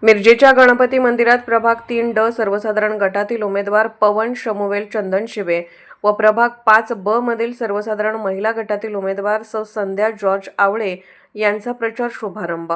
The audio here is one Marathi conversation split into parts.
मिरजेच्या गणपती मंदिरात प्रभाग 3 ड सर्वसाधारण गटातील उमेदवार पवन शमुवेल चंदनशिवे व प्रभाग 5 ब मधील सर्वसाधारण महिला गटातील उमेदवार संध्या जॉर्ज आवळे यांचा प्रचार शुभारंभ।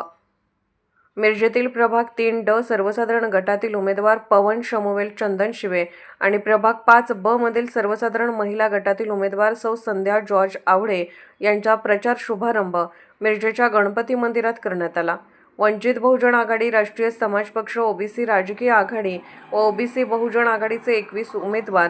मिरजेतील प्रभाग 3 ड सर्वसाधारण गटातील उमेदवार पवन शमुवेल चंदनशिवे आणि प्रभाग 5 ब मधील सर्वसाधारण महिला गटातील उमेदवार संध्या जॉर्ज आवळे यांचा प्रचार शुभारंभ मिरजेच्या गणपती मंदिरात करण्यात आला। वंचित बहुजन आघाडी, राष्ट्रीय समाज पक्ष, ओबीसी राजकीय आघाडी व ओबीसी बहुजन आघाडीचे 21 उमेदवार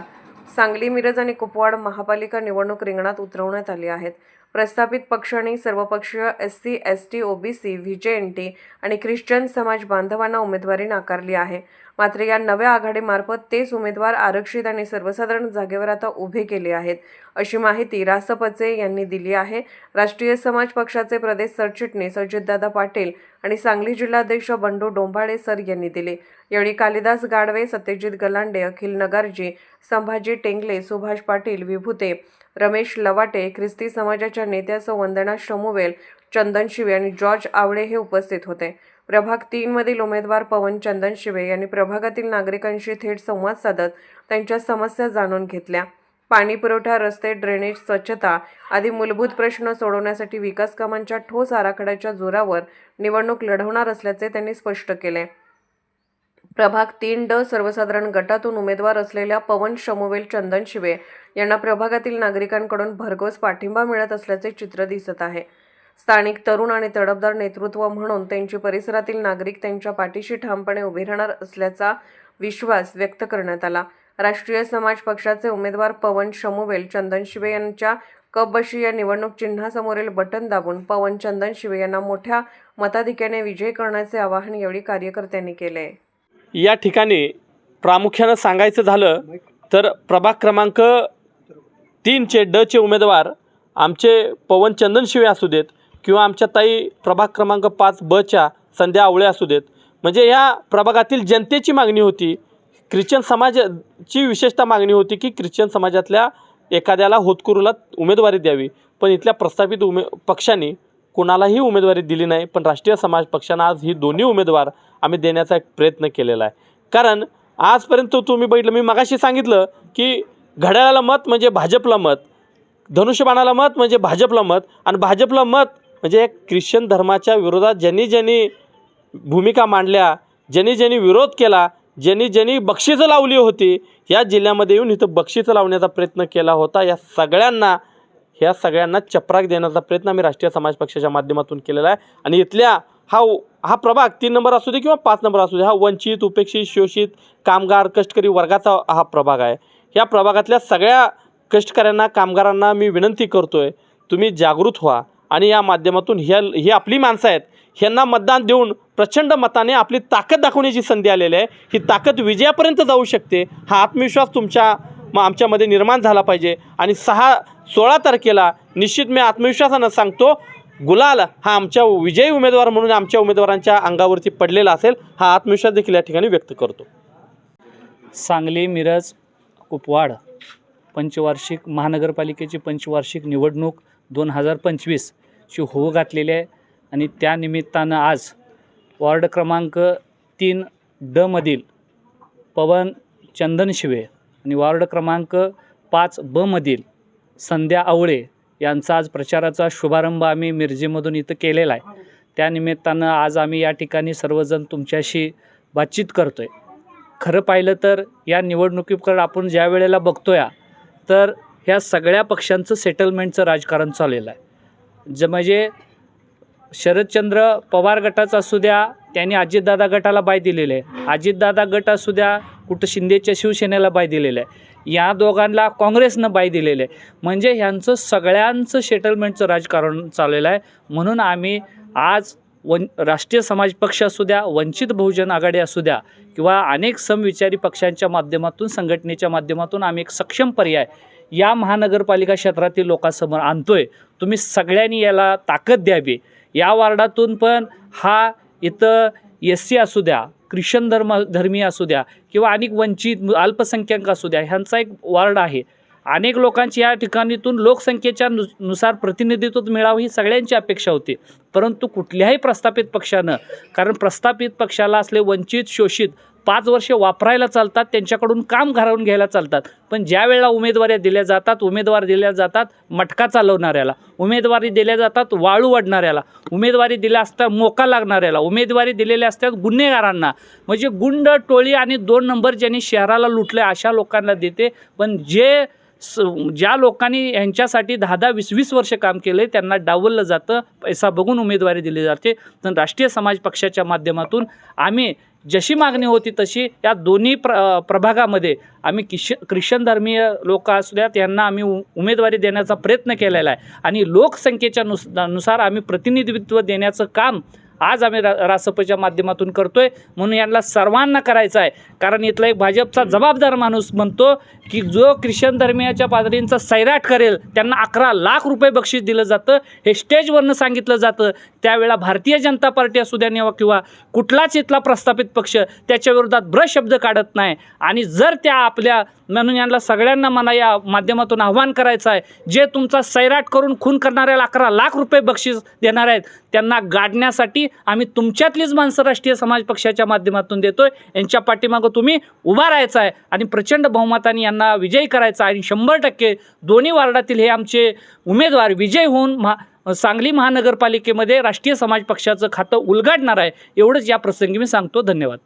सांगली, मिरज आणि कुपवाड महापालिका निवडणूक रिंगणात उतरवण्यात आले आहेत। प्रस्थापित पक्षांनी सर्वपक्षीय एससी, एसटी, ओबीसी, व्हीजेएनटी आणि ख्रिश्चन समाज बांधवांना उमेदवारी नाकारली आहे। मात्र या नव्या आघाडीमार्फत तेच उमेदवार आरक्षित आणि सर्वसाधारण जागेवर आता उभे केले आहेत, अशी माहिती रासपचे यांनी दिली आहे। राष्ट्रीय समाज पक्षाचे प्रदेश सरचिटणीस अजितदादा पाटील आणि सांगली जिल्हाध्यक्ष बंडू डोंबाळे सर यांनी दिले। यावेळी कालिदास गाडवे, सत्यजित गलांडे, अखिल नगारजी, संभाजी टेंगले, सुभाष पाटील, विभूते, रमेश लवाटे, ख्रिस्ती समाजाच्या नेत्या वंदना शमुवेल चंदनशिवे आणि जॉर्ज आवळे हे उपस्थित होते। प्रभाग 3 मधील उमेदवार पवन चंदनशिवे यांनी प्रभागातील नागरिकांशी थेट संवाद साधत त्यांच्या समस्या जाणून घेतल्या। पाणी पुरवठा, रस्ते, ड्रेनेज, स्वच्छता आदी मूलभूत प्रश्न सोडवण्यासाठी विकास कामांच्या ठोस आराखड्याच्या जोरावर निवडणूक लढवणार असल्याचे त्यांनी स्पष्ट केले। प्रभाग 3 ड सर्वसाधारण गटातून उमेदवार असलेल्या पवन शमुवेल चंदनशिवे यांना प्रभागातील नागरिकांकडून भरघोस पाठिंबा मिळत असल्याचे चित्र दिसत आहे। स्थानिक तरुण आणि तडफदार नेतृत्व म्हणून त्यांची परिसरातील नागरिक त्यांच्या पाठीशी ठामपणे उभे राहणार असल्याचा विश्वास व्यक्त करण्यात आला। राष्ट्रीय समाज पक्षाचे उमेदवार पवन शमुवेल चंदनशिवे यांच्या कपबशी या निवडणूक चिन्हासमोरील बटन दाबून पवन चंदनशिवे यांना मोठ्या मताधिक्याने विजयी करण्याचे आवाहन यावेळी कार्यकर्त्यांनी केले। या ठिकाणी प्रामुख्याने सांगायचं झालं तर प्रभाग क्रमांक 3 चे ड चे उमेदवार आमचे पवन चंदनशिवे असू देत किंवा आमच्या ताई प्रभाग क्रमांक 5 ब च्या संध्या आवळे असू देत, म्हणजे या प्रभागातील जनतेची मागणी होती, ख्रिश्चन समाजाची विशेषतः मागणी होती की ख्रिश्चन समाजातल्या एखाद्याला होतकरूला उमेदवारी द्यावी, पण इथल्या प्रस्थापित पक्षांनी कोणालाही उमेदवारी दिली नाही। पण राष्ट्रीय समाज पक्षानं आज ही दोन्ही उमेदवार आम्ही देण्याचा एक प्रयत्न केलेला आहे। कारण आजपर्यंत तुम्ही बघितलं, मी मगाशी सांगितलं की घड्याळाला मत म्हणजे भाजपला मत, धनुष्यबाणाला मत म्हणजे भाजपला मत, आणि भाजपला मत म्हणजे ख्रिश्चन धर्माच्या विरोधात ज्यांनी भूमिका मांडल्या, ज्यांनी विरोध केला, ज्यांनी बक्षिसं लावली होती, या जिल्ह्यामध्ये येऊन इथं बक्षिसं लावण्याचा प्रयत्न केला होता, ह्या सगळ्यांना चपराक देण्याचा प्रयत्न आम्ही राष्ट्रीय समाज पक्षाच्या माध्यमातून केलेला आहे। आणि इथल्या हा प्रभाग 3 नंबर असू दे किंवा 5 नंबर असू दे, हा वंचित, उपेक्षित, शोषित, कामगार, कष्टकरी वर्गाचा हा प्रभाग आहे। या प्रभागातल्या सगळ्या कष्टकऱ्यांना, कामगारांना मी विनंती करतोय, तुम्ही जागृत व्हा आणि या माध्यमातून ही आपली माणसं आहेत, ह्यांना मतदान देऊन प्रचंड मताने आपली ताकद दाखवण्याची संधी आलेली आहे। ही ताकद विजयापर्यंत जाऊ शकते, हा आत्मविश्वास आमच्यामध्ये निर्माण झाला पाहिजे। आणि 16 तारखेला निश्चित मी आत्मविश्वासानं सांगतो, गुलाल हा आमच्या विजयी उमेदवार म्हणून आमच्या उमेदवारांच्या अंगावरती पडलेला असेल, हा आत्मविश्वास देखील या ठिकाणी व्यक्त करतो। सांगली, मिरज, कुपवाड पंचवार्षिक महानगरपालिकेची पंचवार्षिक निवडणूक 2025 ची होऊ घातलेली आहे आणि त्या निमित्तानं आज वॉर्ड क्रमांक 3 ड मधील पवन चंदनशिवे आणि वॉर्ड क्रमांक 5 ब मधील संध्या आवळे यांचा आज प्रचाराचा शुभारंभ आम्ही मिरजेमधून इथं केलेला आहे। त्या निमित्तानं आज आम्ही या ठिकाणी सर्वजण तुमच्याशी बातचीत करतो आहे। खरं पाहिलं तर या निवडणुकीकडे आपण ज्या वेळेला बघतोय तर ह्या सगळ्या पक्षांचं सेटलमेंटचं राजकारण चाललेलं आहे। म्हणजे शरदचंद्र पवार गटाचा असू द्या, त्यांनी अजितदादा गटाला बाय दिलेलं आहे, अजितदादा गट असू द्या कुठं शिंदेच्या शिवसेनेला बाय दिलेलं आहे, या दोघांना काँग्रेसनं बाय दिलेलं आहे। म्हणजे ह्यांचं सगळ्यांचं सेटलमेंटचं राजकारण चाललेलं आहे। म्हणून आम्ही आज राष्ट्रीय समाज पक्ष असू द्या, वंचित बहुजन आघाडी असू द्या किंवा अनेक समविचारी पक्षांच्या माध्यमातून, संघटनेच्या माध्यमातून आम्ही एक सक्षम पर्याय या महानगरपालिका क्षेत्रातील लोकांसमोर आणतोय। तुम्ही सगळ्यांनी याला ताकद द्यावी। या वार्डातून पण हा इथं एससी असू द्या, ख्रिश्चन धर्मीय असू द्या किंवा अनेक वंचित अल्पसंख्याक असू द्या, ह्यांचा एक वार्ड आहे। अनेक लोकांची या ठिकाणीतून लोकसंख्येच्या नुसार प्रतिनिधित्व मिळावं ही सगळ्यांची अपेक्षा होती। परंतु कुठल्याही प्रस्थापित पक्षानं, कारण प्रस्थापित पक्षाला असले वंचित शोषित 5 वर्षे वापरायला चालतात, त्यांच्याकडून काम घालवून घ्यायला चालतात, पण ज्या वेळेला उमेदवारी दिल्या जातात मटका चालवणाऱ्याला, उमेदवारी दिल्या जातात वाळू वाढणाऱ्याला, उमेदवारी दिल्या असतात मोका लागणाऱ्याला, उमेदवारी दिलेल्या असतात गुन्हेगारांना, म्हणजे गुंड टोळी आणि 2 नंबर ज्यांनी शहराला लुटले अशा लोकांना देते. पण ज्या लोकांनी यांच्यासाठी 10-10, 20-20 वर्ष काम केले त्यांना डावललं जातं, पैसा बघून उमेदवारी दिली जाते. तर राष्ट्रीय समाज पक्षाच्या माध्यमातून आम्ही जशी मागणी होती तशी या दोन्ही प्रभागामध्ये आम्ही ख्रिश्चन धर्मीय लोक असल्यात यांना आम्ही उमेदवारी देण्याचा प्रयत्न केलेला आहे आणि लोकसंख्येच्या नुसार आम्ही प्रतिनिधित्व देण्याचं काम आज आम्ही रासपच्या माध्यमातून करतोय. म्हणून यांना सर्वांना करायचं आहे, कारण इथला एक भाजपचा जबाबदार माणूस म्हणतो की जो ख्रिश्चन धर्मियाच्या पादरींचा सैराट करेल त्यांना 11 लाख रुपये बक्षीस दिलं जातं. हे स्टेजवरनं सांगितलं जातं. त्यावेळेला भारतीय जनता पार्टी असू द्या किंवा कुठलाच इथला प्रस्थापित पक्ष त्याच्या विरोधात शब्द काढत नाही. आणि जर त्या आपल्या म्हणून यांना सगळ्यांना मला या माध्यमातून आव्हान करायचं आहे, जे तुमचा सैराट करून खून करणाऱ्याला 11 लाख रुपये बक्षीस देणार आहेत त्यांना गाडण्यासाठी आम्ही तुमच्यातलीच माणसं राष्ट्रीय समाज पक्षाच्या माध्यमातून देतोय. यांच्या पाठीमागं तुम्ही उभा राहायचं आहे आणि प्रचंड बहुमताने यांना विजयी करायचं आहे. आणि 100% दोन्ही वार्डातील हे आमचे उमेदवार विजय होऊन सांगली महानगरपालिकेमध्ये राष्ट्रीय समाज पक्षाचं खातं उलगडणार आहे. एवढंच या प्रसंगी मी सांगतो. धन्यवाद.